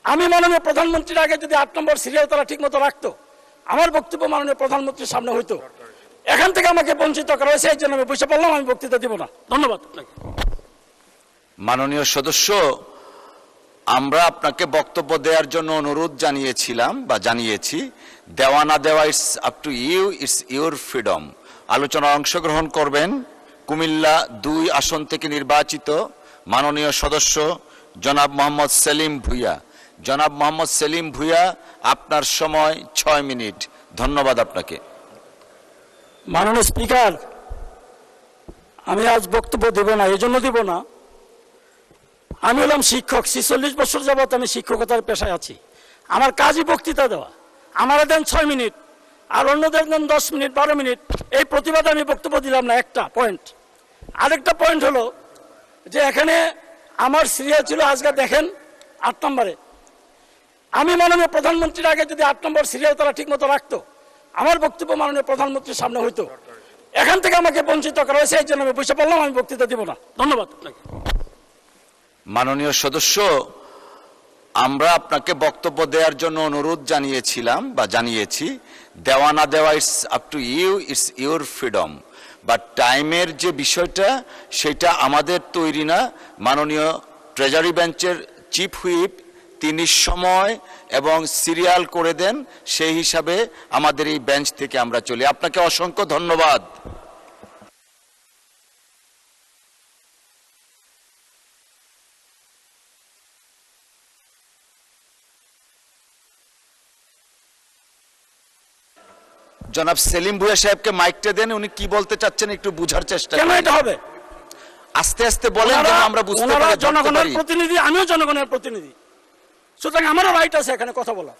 আমি মাননীয় প্রধানমন্ত্রীর আগে যদি 8 নম্বর সিরিয়াল তারা ঠিক মতো রাখতো, আমার বক্তব্য মাননীয় প্রধানমন্ত্রীর সামনে হইতো। এখান থেকে আমাকে বঞ্চিত করা হয়েছে, এই জন্য আমি বসে পড়লাম, আমি বক্তৃতা দিব না। ধন্যবাদ। মাননীয় সদস্য, আমরা আপনাকে বক্তব্য দেওয়ার জন্য অনুরোধ জানিয়েছিলাম বা জানিয়েছি। দেওয়া না দেওয়া it's up to you, it's your freedom. আলোচনায় অংশগ্রহণ করবেন কুমিল্লা 2 আসন থেকে নির্বাচিত মাননীয় সদস্য জনাব মোহাম্মদ সেলিম ভুঁইয়া। জনাব মোহাম্মদ সেলিম ভুঁইয়া, আপনার সময় 6 মিনিট। ধন্যবাদ আপনাকে। মাননীয় স্পিকার, আমি আজ বক্তব্য দেব না, এই জন্য দিব না, আমি হলাম শিক্ষক। 46 বছর যাবৎ আমি শিক্ষকতার পেশায় আছি। আমার কাজই বক্তৃতা দেওয়া। আমারা দেন 6 মিনিট, আর অন্যদের দেন 10 মিনিট, 12 মিনিট। এই প্রতিবাদে আমি বক্তব্য দিলাম না। একটা পয়েন্ট। আরেকটা পয়েন্ট হলো যে এখানে আমার সিরিয়াল ছিল, আজকে দেখেন 8 নম্বরে। আমি মাননীয় প্রধানমন্ত্রীর আগে যদি 8 নম্বর সিরিয়াল তারা ঠিক মতো রাখতো, আমার বক্তব্য মাননীয় প্রধানমন্ত্রীর সামনে হইতো। এখান থেকে আমাকে বঞ্চিত করা হয়েছে, এই জন্য আমি বসে পড়লাম, আমি বক্তৃতা দিব না। ধন্যবাদ। মাননীয় সদস্য, আমরা আপনাকে বক্তব্য দেওয়ার জন্য অনুরোধ জানিয়েছিলাম বা জানিয়েছি। দেওয়া না দেওয়া it's up to you, it's your freedom. But টাইমের যে বিষয়টা, সেটা আমাদের তৈরি না। মাননীয় ট্রেজারি বেঞ্চের চিফ হুইপ তিনি সময় এবং সিরিয়াল করে দেন, সেই হিসাবে আমাদের এই বেঞ্চ থেকে আমরা চলি। আপনাকে অসংখ্য ধন্যবাদ। জনাব সেলিম ভুঁইয়া সাহেবকে মাইকটা দেন, উনি কি বলতে চাচ্ছেন একটু বুঝার চেষ্টা কেন করেন। এটা হবে? আস্তে আস্তে বলেন যেন আমরা বুঝতে পারি। জনগণের প্রতিনিধি, আমিও জনগণের প্রতিনিধি, সুতরাং আমারও রাইট আছে এখানে কথা বলার।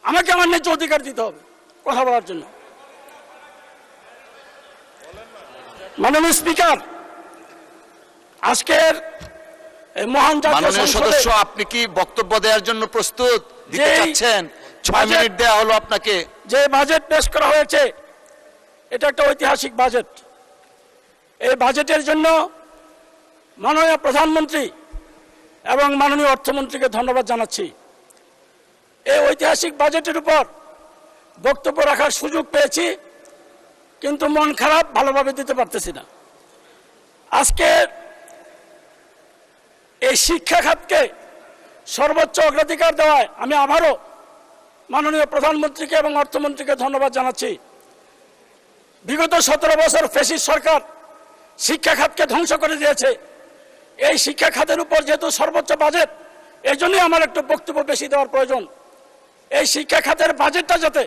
আমাকে আমার ন্যায্য অধিকার দিতে হবে কথা বলার জন্য। মাননীয় স্পিকার, আজকের এই মহান মাননীয় সদস্য, আপনি কি বক্তব্য দেওয়ার জন্য প্রস্তুত দিতে চাচ্ছেন? 6 মিনিট দেওয়া হলো আপনাকে। যে বাজেট পেশ করা হয়েছে, এটা একটা ঐতিহাসিক বাজেট। এই বাজেটের জন্য মাননীয় প্রধানমন্ত্রী এবং মাননীয় অর্থমন্ত্রীকে ধন্যবাদ জানাচ্ছি। এই ঐতিহাসিক বাজেটের উপর বক্তব্য রাখার সুযোগ পেয়েছি, কিন্তু মন খারাপ, ভালোভাবে দিতে পারতেছি না। আজকে এই শিক্ষা খাতকে সর্বোচ্চ অগ্রাধিকার দেওয়ায় আমি আবারও মাননীয় প্রধানমন্ত্রীকে এবং অর্থমন্ত্রীকে ধন্যবাদ জানাচ্ছি। বিগত 17 বছর ফ্যাসিস্ট সরকার শিক্ষা খাতকে ধ্বংস করে দিয়েছে। এই শিক্ষা খাতের উপর যেহেতু সর্বোচ্চ বাজেট, এই জন্যই আমার একটু বক্তব্য বেশি দেওয়ার প্রয়োজন। এই শিক্ষা খাতের বাজেটটা যাতে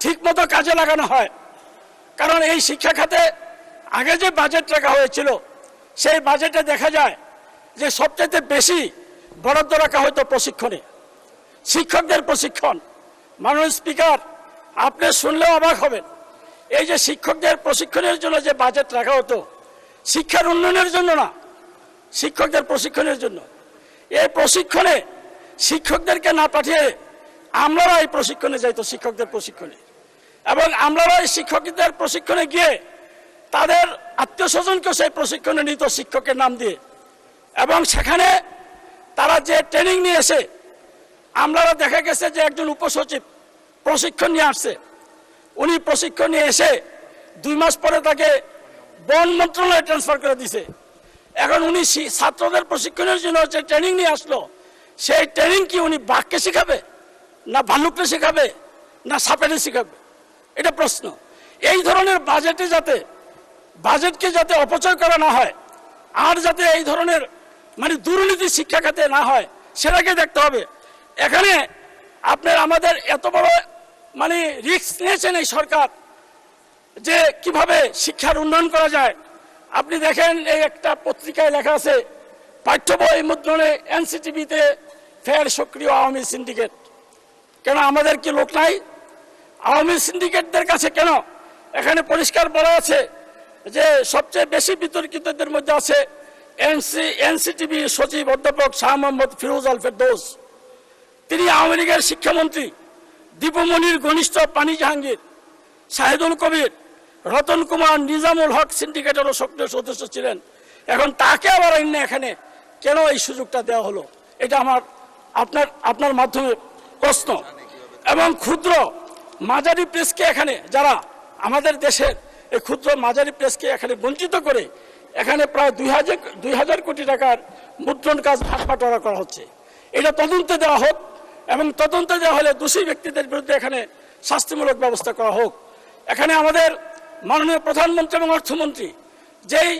ঠিক মতো কাজে লাগানো হয়, কারণ এই শিক্ষা খাতে আগে যে বাজেট রাখা হয়েছিল, সেই বাজেটে দেখা যায় যে সবচেয়ে বেশি বরাদ্দ রাখা হয়তো প্রশিক্ষণে, শিক্ষকদের প্রশিক্ষণ। মাননীয় স্পিকার, আপনি শুনলেও অবাক হবেন, এই যে শিক্ষকদের প্রশিক্ষণের জন্য যে বাজেট রাখা হতো, শিক্ষার উন্নয়নের জন্য না, শিক্ষকদের প্রশিক্ষণের জন্য। এই প্রশিক্ষণে শিক্ষকদেরকে না পাঠিয়ে আমরারা এই প্রশিক্ষণে যাইতো, শিক্ষকদের প্রশিক্ষণে। এবং আমরারা এই শিক্ষকদের প্রশিক্ষণে গিয়ে তাদের আত্মীয় স্বজনকেও সেই প্রশিক্ষণে নিত শিক্ষকের নাম দিয়ে। এবং সেখানে তারা যে ট্রেনিং নিয়ে এসে, আমরারা দেখা গেছে যে একজন উপসচিব প্রশিক্ষণ নিয়ে আসছে, উনি প্রশিক্ষণ নিয়ে এসে 2 মাস পরে তাকে বন মন্ত্রণালয়ে ট্রান্সফার করে দিছে। এখন উনি ছাত্রদের প্রশিক্ষণের জন্য যে ট্রেনিং নিয়ে আসলো, সেই ট্রেনিং কি উনি বাঘকে শিখাবে, না ভাল্লুককে শিখাবে, না সাপেরে শিখাবে? এটা প্রশ্ন। এই ধরনের বাজেটকে যাতে অপচয় করা না হয়, আর যাতে এই ধরনের মানে দুর্নীতি শিক্ষা খাতে না হয়, সেটাকে দেখতে হবে। এখানে আপনার আমাদের এত বড় মানে রিস্ক নিয়েছেন এই সরকার, যে কিভাবে শিক্ষার উন্নয়ন করা যায়। আপনি দেখেন, এই একটা পত্রিকায় লেখা আছে, পাঠ্য বই মুদ্রণে এনসিটিভিতে ফের সক্রিয় আওয়ামী সিন্ডিকেট। কেন আমাদের কি লোক নাই? আওয়ামী সিন্ডিকেটদের কাছে কেন? এখানে পরিষ্কার বলা আছে যে সবচেয়ে বেশি বিতর্কিতদের মধ্যে আছে এনসিটিভি সচিব অধ্যাপক শাহ মোহাম্মদ ফিরোজ আল ফেরদৌস। তিনি আওয়ামী লীগের শিক্ষামন্ত্রী, দীপমণির ঘনিষ্ঠ পানি জাহাঙ্গীর, শাহিদুল কবির, রতন কুমার, নিজামুল হক সিন্ডিকেটেরও সক্রিয় সদস্য ছিলেন। এখন তাকে আবার এখানে কেন এই সুযোগটা দেওয়া হলো, এটা আমার আপনার মাধ্যমে প্রশ্ন, এবং ক্ষুদ্র মাঝারি প্রেসকে এখানে যারা আমাদের দেশের এই ক্ষুদ্র মাঝারি প্রেসকে এখানে বঞ্চিত করে এখানে প্রায় 2000 কোটি টাকার মুদ্রণ কাজ ভাটবাটোয়ারা করা হচ্ছে। এটা তদন্তে দেওয়া হোক, এবং তদন্তে দেওয়া হলে দোষী ব্যক্তিদের বিরুদ্ধে এখানে শাস্তিমূলক ব্যবস্থা করা হোক। এখানে আমাদের মাননীয় প্রধানমন্ত্রী এবং অর্থমন্ত্রী যেই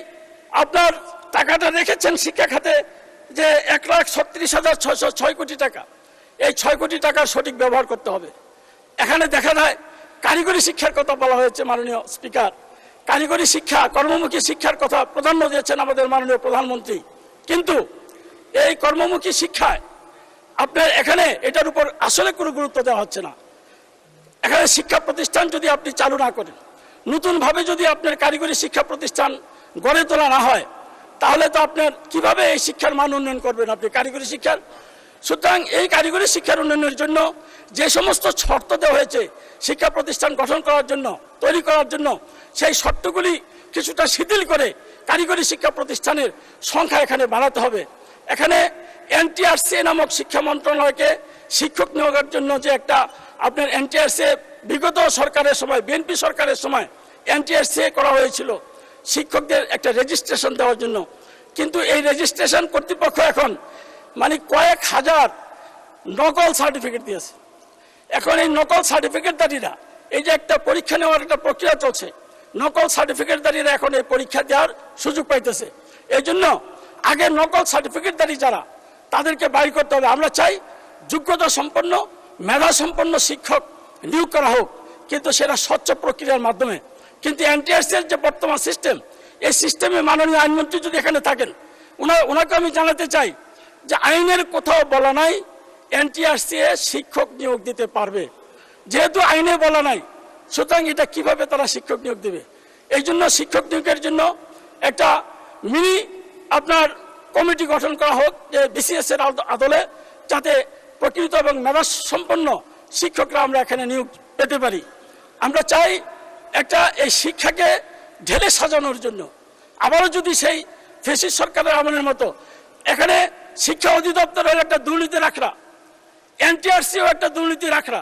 আপনার টাকাটা রেখেছেন শিক্ষা খাতে, যে 1,36,606 কোটি টাকা, এই 6 কোটি টাকার সঠিক ব্যবহার করতে হবে। এখানে দেখা যায় কারিগরি শিক্ষার কথা বলা হয়েছে, মাননীয় স্পিকার, কারিগরি শিক্ষা, কর্মমুখী শিক্ষার কথা প্রাধান্য দিয়েছেন আমাদের মাননীয় প্রধানমন্ত্রী, কিন্তু এই কর্মমুখী শিক্ষায় আপনার এখানে এটার উপর আসলে কোনো গুরুত্ব দেওয়া হচ্ছে না। এখানে শিক্ষা প্রতিষ্ঠান যদি আপনি চালু না করেন, নতুনভাবে যদি আপনার কারিগরি শিক্ষা প্রতিষ্ঠান গড়ে তোলা না হয়, তাহলে তো আপনার কিভাবে এই শিক্ষার মান উন্নয়ন করবেন আপনি কারিগরি শিক্ষার? সুতরাং এই কারিগরি শিক্ষার উন্নয়নের জন্য যে সমস্ত শর্ত দেওয়া হয়েছে শিক্ষা প্রতিষ্ঠান গঠন করার জন্য, তৈরি করার জন্য, সেই শর্তগুলি কিছুটা শিথিল করে কারিগরি শিক্ষা প্রতিষ্ঠানের সংখ্যা এখানে বাড়াতে হবে। এখানে NTRC নামক শিক্ষা মন্ত্রণালয়কে শিক্ষক নিয়োগের জন্য যে একটা আপনার NTRC বিগত সরকারের সময়, বিএনপি সরকারের সময় NTRC করা হয়েছিল শিক্ষকদের একটা রেজিস্ট্রেশন দেওয়ার জন্য, কিন্তু এই রেজিস্ট্রেশন কর্তৃপক্ষ এখন মানে কয়েক হাজার নকল সার্টিফিকেট দিয়েছে। এখন এই নকল সার্টিফিকেটধারীরা, এই যে একটা পরীক্ষা নেওয়ার একটা প্রক্রিয়া চলছে, নকল সার্টিফিকেটধারীরা এখন এই পরীক্ষা দেওয়ার সুযোগ পাইতেছে। এই জন্য আগে নকল সার্টিফিকেটধারী যারা, তাদেরকে বাইর করতে হবে। আমরা চাই যোগ্যতা সম্পন্ন, মেধা সম্পন্ন শিক্ষক নিয়োগ করা হোক, কিন্তু সেটা স্বচ্ছ প্রক্রিয়ার মাধ্যমে। কিন্তু NTRC এর যে বর্তমান সিস্টেম, এই সিস্টেমে মাননীয় আইনমন্ত্রী যদি এখানে থাকেন, ওনাকে আমি জানাতে চাই যে আইনের কোথাও বলা নাই NTRC এ শিক্ষক নিয়োগ দিতে পারবে। যেহেতু আইনে বলা নাই, সুতরাং এটা কিভাবে তারা শিক্ষক নিয়োগ দেবে? এই জন্য শিক্ষক নিয়োগের জন্য একটা মিনি আপনার কমিটি গঠন করা হোক, যে BCS এর আদলে, যাতে প্রকৃত এবং মেধা সম্পন্ন শিক্ষকরা আমরা এখানে নিয়োগ পেতে পারি। আমরা চাই একটা এই শিক্ষাকে ঢেলে সাজানোর জন্য আবারও যদি সেই ফ্যাসিস্ট সরকারের আমলের মতো এখানে শিক্ষা অধিদপ্তরের একটা দুর্নীতি রাখরা, NTRCও একটা দুর্নীতি রাখরা,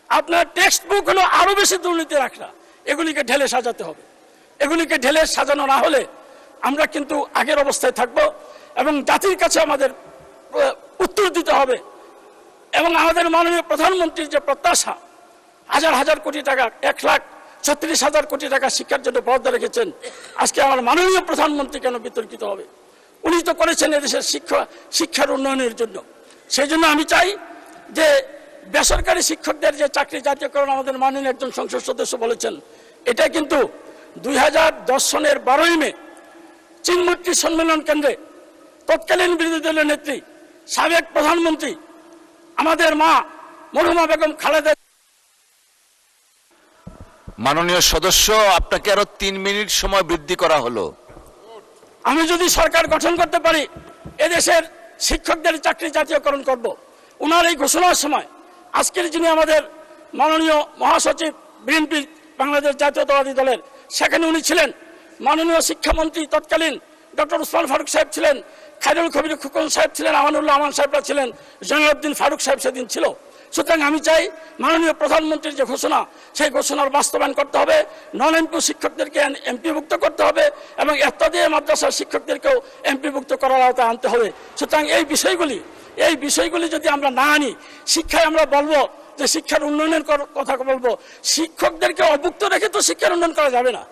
আপনার টেক্সট বুক হলো আরো বেশি দুর্নীতি রাখরা, এগুলিকে ঢেলে সাজাতে হবে। এগুলিকে ঢেলে সাজানো না হলে আমরা কিন্তু আগের অবস্থায় থাকব, এবং জাতির কাছে আমাদের উত্তর দিতে হবে। এবং আমাদের মাননীয় প্রধানমন্ত্রীর যে প্রত্যাশা, হাজার হাজার কোটি টাকা, 1,36,000 কোটি টাকা শিক্ষার জন্য বরাদ্দ রেখেছেন, আজকে আমার মাননীয় প্রধানমন্ত্রী কেন বিতর্কিত হবে? উনি তো করেছেন এদেশের শিক্ষার উন্নয়নের জন্য। সেই জন্য আমি চাই যে বেসরকারি শিক্ষকদের যে চাকরি জাতীয়করণ, আমাদের মাননীয় একজন সংসদ সদস্য বলেছেন, এটা কিন্তু 2010 সনের 12ই মে চীনমৈত্রী সম্মেলন কেন্দ্রে তৎকালীন বিরোধী দলের নেত্রী, সাবেক প্রধানমন্ত্রী আমাদের মা মরহুমা বেগম খালেদা। মাননীয় সদস্য, আপনাকে আরো 3 মিনিট সময় বৃদ্ধি করা হলো। আমি যদি সরকার গঠন করতে পারি, এদেশের শিক্ষকদের চাকরি জাতীয়করণ করব। ওনার এই ঘোষণার সময় আজকের যিনি আমাদের মাননীয় মহাসচিব বিএনপি বাংলাদেশ জাতীয়তাবাদী দলের, সেখানে উনি ছিলেন, মাননীয় শিক্ষামন্ত্রী তৎকালীন ডক্টর উসমান ফারুক সাহেব ছিলেন, খায়রুল কবির খোকন সাহেব ছিলেন, আমানুল্লাহ আমান সাহেবরা ছিলেন, জয়নুদ্দিন ফারুক সাহেব সেদিন ছিল। সুতরাং আমি চাই মাননীয় প্রধানমন্ত্রীর যে ঘোষণা, সেই ঘোষণার বাস্তবায়ন করতে হবে। নন এমপি শিক্ষকদেরকে এমপিভুক্ত করতে হবে, এবং এফতাদিয়া মাদ্রাসার শিক্ষকদেরকেও এমপিভুক্ত করার আওতায় আনতে হবে। সুতরাং এই বিষয়গুলি যদি আমরা না আনি, শিক্ষায় আমরা বলবো যে শিক্ষার উন্নয়নের কথা বলবো, শিক্ষকদেরকে অভুক্ত রেখে তো শিক্ষার উন্নয়ন করা যাবে না।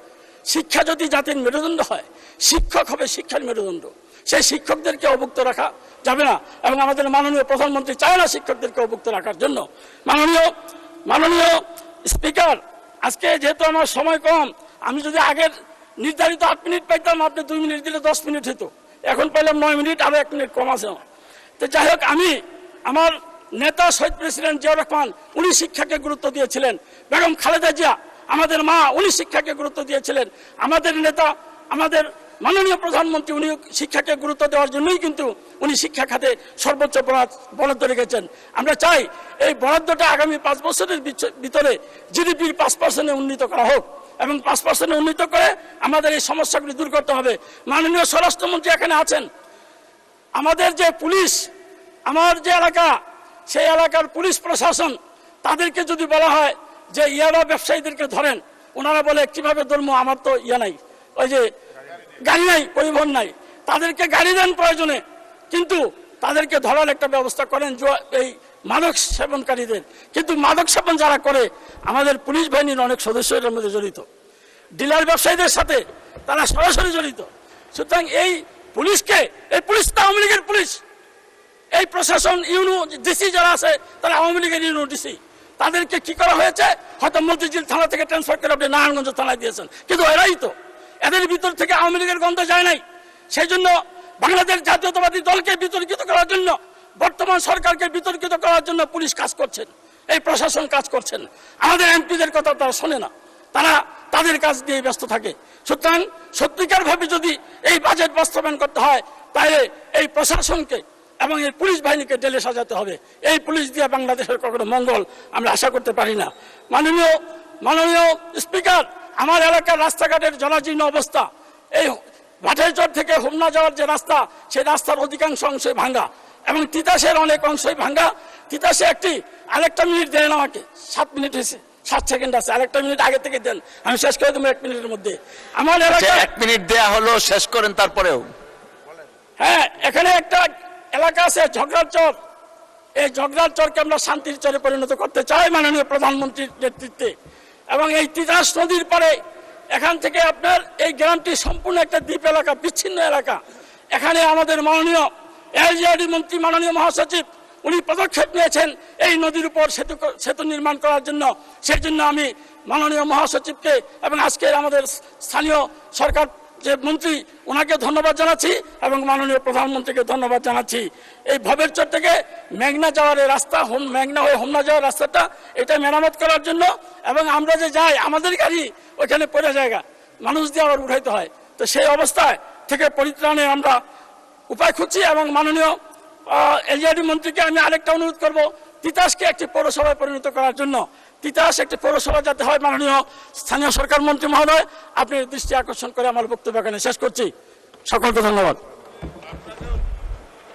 শিক্ষা যদি জাতির মেরুদণ্ড হয়, শিক্ষক হবে শিক্ষার মেরুদণ্ড, সেই শিক্ষকদেরকে অভুক্ত রাখা যাবে না। এবং আমাদের মাননীয় প্রধানমন্ত্রী চায় না শিক্ষকদেরকে অভুক্ত রাখার জন্য। মাননীয় স্পিকার, আজকে যেহেতু আমার সময় কম, আমি যদি আগের নির্ধারিত 8 মিনিট পাইতাম, আপনি 2 মিনিট দিলে 10 মিনিট হতো, এখন পাইলাম 9 মিনিট, আরো 1 মিনিট কম আছে আমার। তো যাই হোক, আমার নেতা শহীদ প্রেসিডেন্ট জিয়াউর রহমান, উনি শিক্ষাকে গুরুত্ব দিয়েছিলেন। বেগম খালেদা জিয়া আমাদের মা, উনি শিক্ষাকে গুরুত্ব দিয়েছিলেন। আমাদের নেতা, আমাদের মাননীয় প্রধানমন্ত্রী, উনি শিক্ষাকে গুরুত্ব দেওয়ার জন্যই কিন্তু উনি শিক্ষা খাতে সর্বোচ্চ বরাদ্দ রেখেছেন। আমরা চাই এই বরাদ্দটা আগামী 5 বছরের ভিতরে জিডিপির 5% উন্নীত করা হোক, এবং 5% উন্নীত করে আমাদের এই সমস্যাগুলি দূর করতে হবে। মাননীয় স্বরাষ্ট্রমন্ত্রী এখানে আছেন, আমাদের যে পুলিশ, আমার যে এলাকা সেই এলাকার পুলিশ প্রশাসন তাদেরকে যদি বলা হয় যে ইয়াবা ব্যবসায়ীদেরকে ধরেন, ওনারা বলে কিভাবে ধরবো, আমার তো ইয়া নাই, ওই যে গাড়ি নাই, পরিবহন নাই, তাদেরকে গাড়ি দেন প্রয়োজনে, কিন্তু তাদেরকে ধরার একটা ব্যবস্থা করেন এই মাদক সেবনকারীদের। কিন্তু মাদক সেবন যারা করে আমাদের পুলিশ বাহিনীর অনেক সদস্য এর মধ্যে জড়িত, ডিলার ব্যবসায়ীদের সাথে তারা সরাসরি জড়িত। সুতরাং এই পুলিশকে, এই পুলিশ তো আওয়ামী লীগের পুলিশ, এই প্রশাসন ইউনো ডিসি যারা আছে তারা আওয়ামী লীগের ইউনো ডিসি, তাদেরকে কি করা হয়েছে, হয়তো মতিঝিল থানা থেকে ট্রান্সফার করে আপনি নারায়ণগঞ্জ থানায় দিয়েছেন, কিন্তু এরাই তো, এদের ভিতর থেকে আওয়ামী লীগের গন্ধ যায় নাই। সেই জন্য বাংলাদেশ জাতীয়তাবাদী দলকে বিতর্কিত করার জন্য, বর্তমান সরকারকে বিতর্কিত করার জন্য পুলিশ কাজ করছেন, এই প্রশাসন কাজ করছেন। আমাদের এমপিদের কথা তারা শোনে না, তারা তাদের কাজ দিয়ে ব্যস্ত থাকে। সুতরাং সত্যিকার ভাবে যদি এই বাজেট বাস্তবায়ন করতে হয়, তাহলে এই প্রশাসনকে এবং এই পুলিশ বাহিনীকে ঢেলে সাজাতে হবে। এই পুলিশ দিয়ে বাংলাদেশের কখনো মঙ্গল আমরা আশা করতে পারি না। মাননীয় স্পিকার, আমার এলাকার রাস্তাঘাটের জরাজীর্ণ অবস্থা, এই ভাটাইচর থেকে হোমনা যাওয়ার যে রাস্তা, সেই রাস্তার অধিকাংশ অংশই ভাঙ্গা এবং তিতাসের অনেক অংশই ভাঙ্গা। তিতাসে আরেকটা মিনিট দেন আমাকে, 7 মিনিট হয়েছে, 7 সেকেন্ড আছে, আরেকটা মিনিট আগে থেকে দেন, আমি শেষ করে দেবো 1 মিনিটের মধ্যে। আমার এলাকায় 1 মিনিট দেয়া হলো, শেষ করেন তারপরেও। হ্যাঁ, এখানে একটা এলাকা আছে ঝগড়ার চর, এই ঝগড়ার চরকে আমরা শান্তির চরে পরিণত করতে চাই মাননীয় প্রধানমন্ত্রীর নেতৃত্বে। এবং এই তিতাস নদীর পরে এখান থেকে আপনার এই গ্রামটি সম্পূর্ণ একটা দ্বীপ এলাকা, বিচ্ছিন্ন এলাকা। এখানে আমাদের মাননীয় এলজিআরডি মন্ত্রী, মাননীয় মহাসচিব, উনি পদক্ষেপ নিয়েছেন এই নদীর উপর সেতু নির্মাণ করার জন্য। সেই জন্য আমি মাননীয় মহাসচিবকে এবং আজকের আমাদের স্থানীয় সরকার যে মন্ত্রী, ওনাকে ধন্যবাদ জানাচ্ছি এবং মাননীয় প্রধানমন্ত্রীকে ধন্যবাদ জানাচ্ছি। এই ভবেরচর থেকে মেঘনা যাওয়ার এই রাস্তা, মেঘনা হয়ে হোমনা যাওয়ার রাস্তাটা, এটা মেরামত করার জন্য, এবং আমরা যে যাই আমাদের গাড়ি ওইখানে পড়ে জায়গা, মানুষ দিয়ে আবার উঠাইতে হয়, তো সেই অবস্থায় থেকে পরিত্রাণে আমরা উপায় খুঁজছি। এবং মাননীয় এলজিআরডি মন্ত্রীকে আমি আরেকটা অনুরোধ করব, তিতাসকে একটি পৌরসভায় পরিণত করার জন্য। তিতাস একটি পৌরসভা যাতে হয়, মাননীয় স্থানীয় সরকার মন্ত্রী মহোদয়, আপনি দৃষ্টি আকর্ষণ করে আমার বক্তব্য এখানে শেষ করছি। সকলকে ধন্যবাদ।